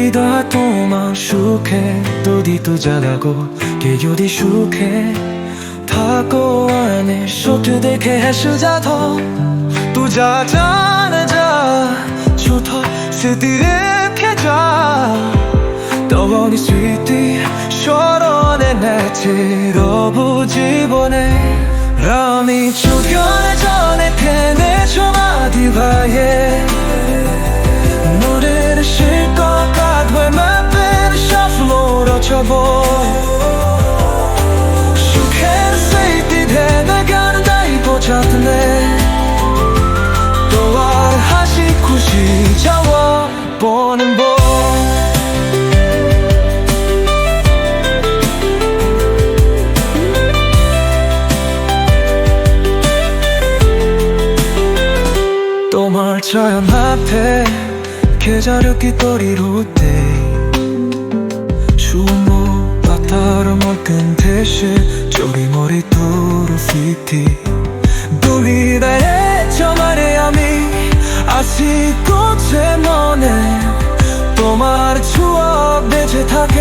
হৃদয় তোমার সুখে যদি তো জ্বালাগো কে যদি সুখে থাকো আনে ছোট দেখে হেসে যাধ তু যা জানে যা ছোট স্মৃতি রেখে যা 떠오르는 스위트 শরণে নেচে রব জীবনে রানী 주변에 전에 팬의 조마디 바에 노래를 쉴것 같아 맘대로 셔플로 쳐보 슈케르 스위트 대나가는 다이 보자드네 또 하시 쿠시 자워 보는 보 তোমার ছায়া মাপে 계절을 끼거리로 때 수모 바다로 먹은 대신 저리 머리 두루 피티 둘이다의 저 말의 야미 아시고 제머네 또 말의 추억 내 제탁에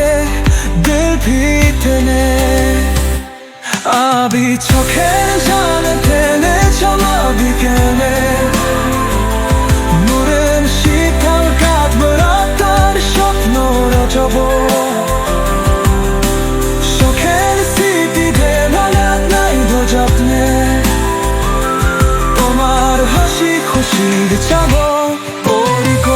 늘 비태네 아비 척해는 자는데 내 저마비게네 물은 식당을 가득 어떤 숍 놀아줘보 쇼케는 시티 대만한 나이도 잡네 또 말을 하시고 시를 잡아 버리고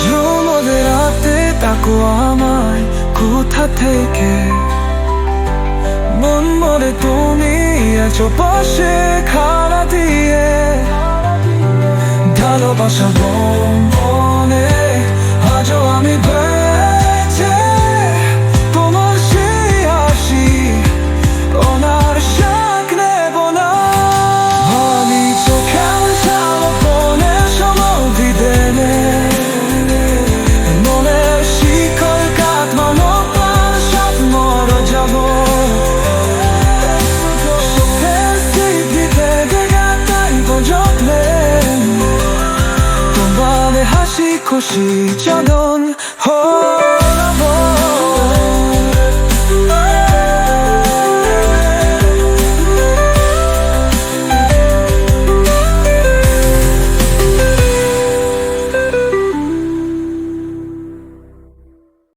유머들 앞에 닦고 아마이 구타테이게 문물에 도미에 좁아식 하나 뒤에 달러봐서 봄보네 아조함이 베제 도마시아시 오나를 샥내보나 아니 족하는 사람 보내서 모디 되네 시저던